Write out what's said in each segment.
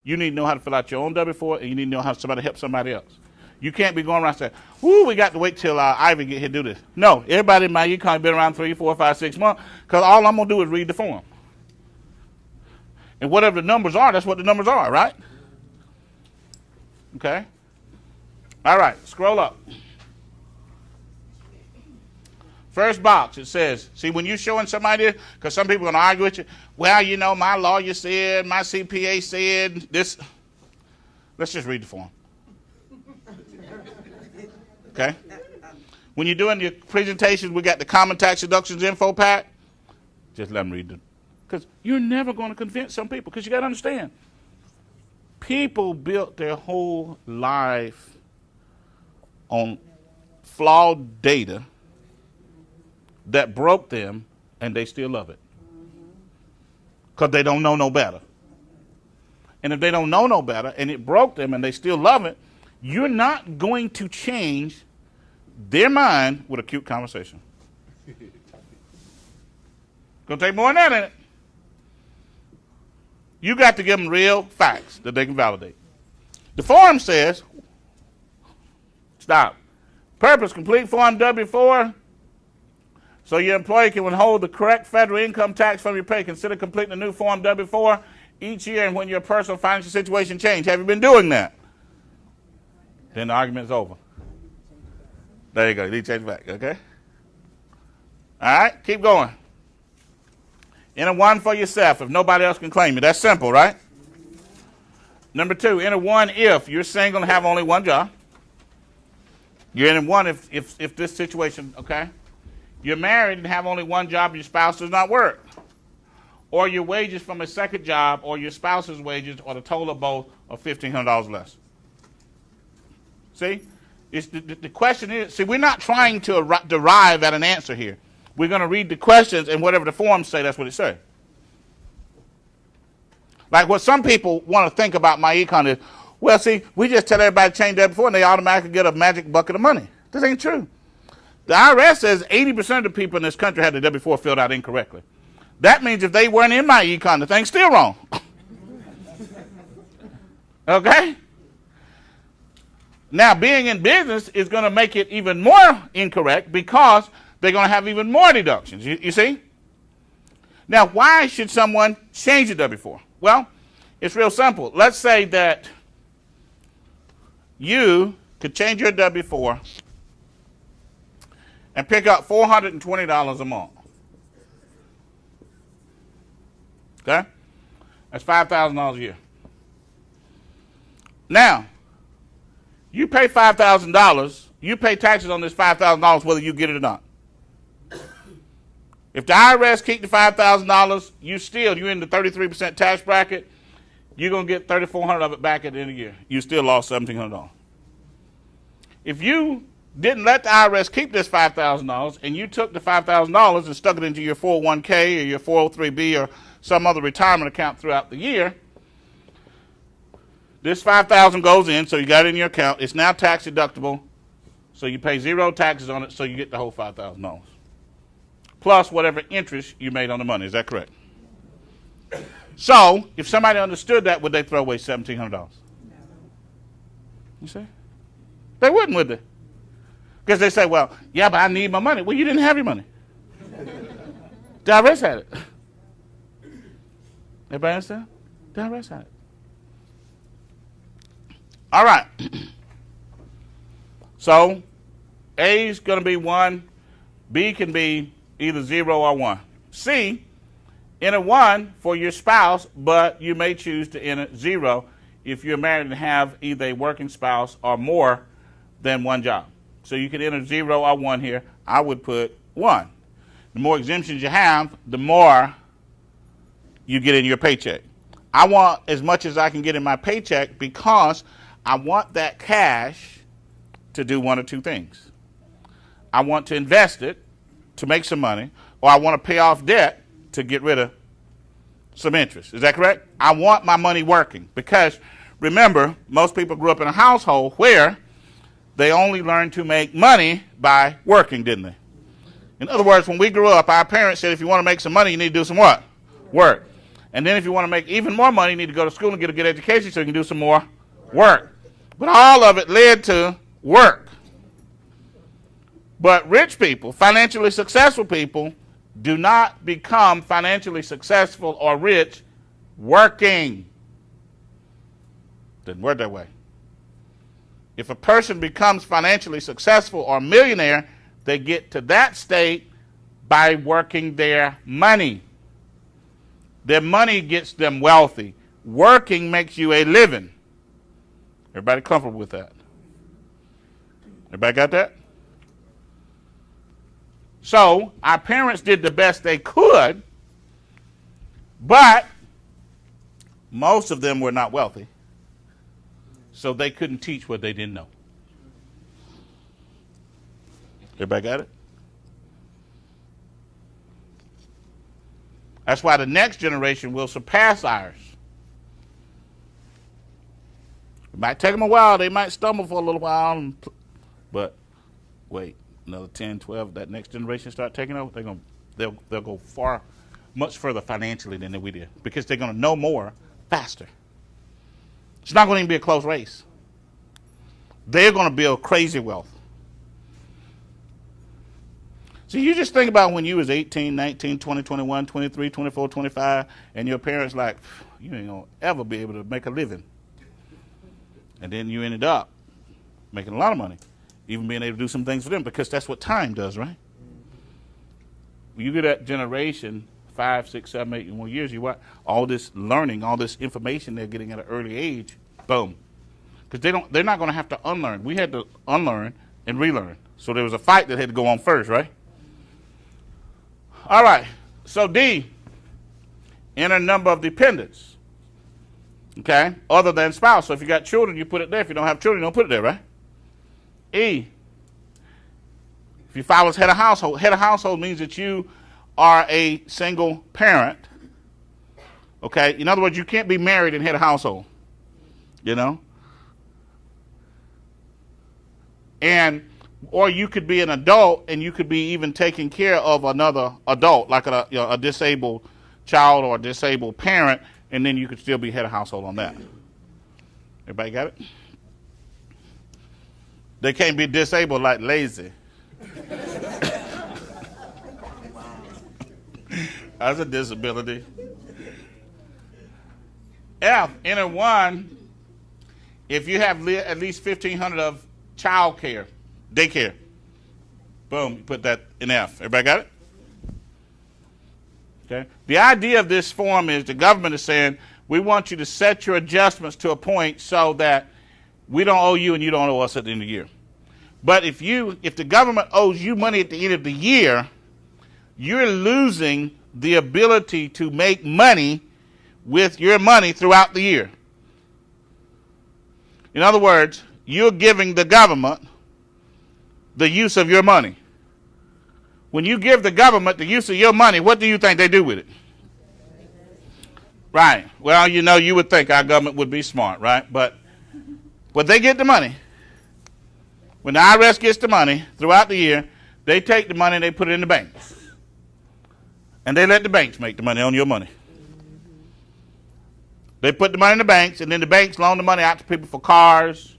You need to know how to fill out your own W-4, and you need to know how somebody help somebody else. You can't be going around saying, "Woo, we got to wait till Ivy get here to do this." No, everybody in my econ been around 3, 4, 5, 6 months, because all I'm going to do is read the form. And whatever the numbers are, that's what the numbers are, right? Okay? All right, scroll up. First box, it says, see, when you're showing somebody this, because some people are going to argue with you, well, you know, my lawyer said, my CPA said this. Let's just read the form. Okay? When you're doing your presentations, we got the common tax deductions info pack. Just let them read it. Because you're never going to convince some people, because you got to understand, people built their whole life on flawed data that broke them, and they still love it. Because they don't know no better. And if they don't know no better, and it broke them, and they still love it, you're not going to change their mind with a cute conversation. Going to take more than that in it. You got to give them real facts that they can validate. The form says, stop. Purpose, complete Form W-4 so your employee can withhold the correct federal income tax from your pay. Consider completing a new Form W-4 each year and when your personal financial situation changes. Have you been doing that? Then the argument's over. There you go. You need to change back, okay? All right, keep going. Enter one for yourself if nobody else can claim it. That's simple, right? Number 2, enter one if you're single and have only one job. You're entering one if this situation, okay? You're married and have only one job and your spouse does not work. Or your wages from a second job or your spouse's wages or the total of both are $1,500 less. See? The question is, see, we're not trying to derive at an answer here. We're going to read the questions, and whatever the forms say, that's what it says. Like what some people want to think about my econ is, well, see, we just tell everybody to change that before, and they automatically get a magic bucket of money. This ain't true. The IRS says 80% of the people in this country had the W-4 filled out incorrectly. That means if they weren't in my econ, the thing's still wrong. Okay? Now, being in business is going to make it even more incorrect because they're going to have even more deductions. You see? Now, why should someone change the W-4? Well, it's real simple. Let's say that you could change your W-4 and pick up $420 a month. Okay? That's $5,000 a year. Now, you pay $5,000, you pay taxes on this $5,000 whether you get it or not. If the IRS keep the $5,000, you're in the 33% tax bracket, you're going to get $3,400 of it back at the end of the year. You still lost $1,700. If you didn't let the IRS keep this $5,000 and you took the $5,000 and stuck it into your 401k or your 403b or some other retirement account throughout the year, this $5,000 goes in, so you got it in your account. It's now tax deductible, so you pay 0 taxes on it, so you get the whole $5,000. Plus whatever interest you made on the money. Is that correct? So, if somebody understood that, would they throw away $1,700? You see? They wouldn't, would they? Because they say, well, yeah, but I need my money. Well, you didn't have your money. The IRS had it. Everybody understand? The IRS had it. All right. So, A is going to be 1. B can be either 0 or 1. C, enter 1 for your spouse, but you may choose to enter 0 if you're married and have either a working spouse or more than one job. So you can enter 0 or 1 here. I would put 1. The more exemptions you have, the more you get in your paycheck. I want as much as I can get in my paycheck because I want that cash to do one or two things. I want to invest it to make some money, or I want to pay off debt to get rid of some interest. Is that correct? I want my money working because, remember, most people grew up in a household where they only learned to make money by working, didn't they? In other words, when we grew up, our parents said if you want to make some money, you need to do some what? Work. And then if you want to make even more money, you need to go to school and get a good education so you can do some more work. But all of it led to work. But rich people, financially successful people, do not become financially successful or rich working. Doesn't work that way. If a person becomes financially successful or a millionaire, they get to that state by working their money. Their money gets them wealthy. Working makes you a living. Everybody comfortable with that? Everybody got that? So our parents did the best they could, but most of them were not wealthy. So they couldn't teach what they didn't know. Everybody got it? That's why the next generation will surpass ours. It might take them a while. They might stumble for a little while. But wait, another 10, 12, that next generation start taking over, they'll go much further financially than we did because they're going to know more faster. It's not going to even be a close race. They're going to build crazy wealth. So you just think about when you was 18, 19, 20, 21, 23, 24, 25, and your parents like, you ain't going to ever be able to make a living. And then you ended up making a lot of money, even being able to do some things for them, because that's what time does, right? When you get that generation, 5, 6, 7, 8 more years, you want all this learning, all this information they're getting at an early age, boom. Because they're not going to have to unlearn. We had to unlearn and relearn. So there was a fight that had to go on first, right? All right. So D, enter number of dependents. Okay, other than spouse. So if you got children, you put it there. If you don't have children, you don't put it there, right? E, if you file as head of household. Head of household means that you are a single parent. Okay, in other words, you can't be married and head of household. You know? Or you could be an adult and you could be even taking care of another adult, like a disabled child or a disabled parent, and then you could still be head of household on that. Everybody got it? They can't be disabled like lazy. That's a disability. F, enter one, if you have at least 1,500 of child care, daycare. Boom, you put that in F. Everybody got it? Okay. The idea of this form is the government is saying, we want you to set your adjustments to a point so that we don't owe you and you don't owe us at the end of the year. But if the government owes you money at the end of the year, you're losing the ability to make money with your money throughout the year. In other words, you're giving the government the use of your money. When you give the government the use of your money, what do you think they do with it? Right. Well, you know, you would think our government would be smart, right? But they get the money. When the IRS gets the money throughout the year, they take the money and they put it in the banks. And they let the banks make the money on your money. They put the money in the banks, and then the banks loan the money out to people for cars,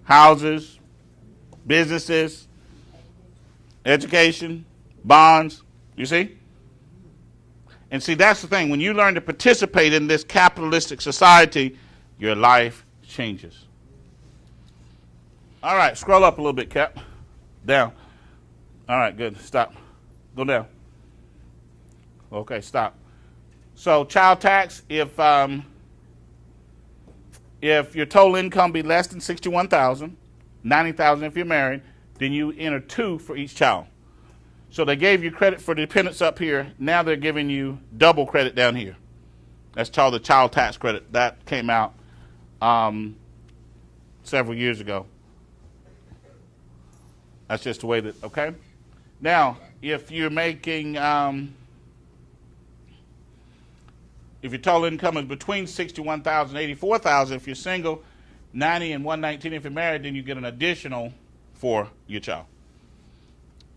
houses, businesses, education, bonds, you see? And see, that's the thing. When you learn to participate in this capitalistic society, your life changes. All right, scroll up a little bit, Cap. Down. All right, good. Stop. Go down. Okay, stop. So child tax, if your total income be less than $61,000, $90,000 if you're married, then you enter 2 for each child. So they gave you credit for dependents up here. Now they're giving you double credit down here. That's called the child tax credit. That came out several years ago. That's just the way that, okay? Now, if you're making, if your total income is between $61,000 and $84,000, if you're single, $90,000 and $119,000 if you're married, then you get an additional for your child.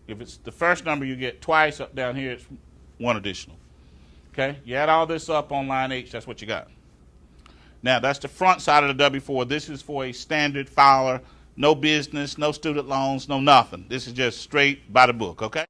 If it's the first number you get twice, up down here it's one additional. Okay, you add all this up on line H, that's what you got. Now, that's the front side of the W-4. This is for a standard filer, no business, no student loans, no nothing. This is just straight by the book, okay?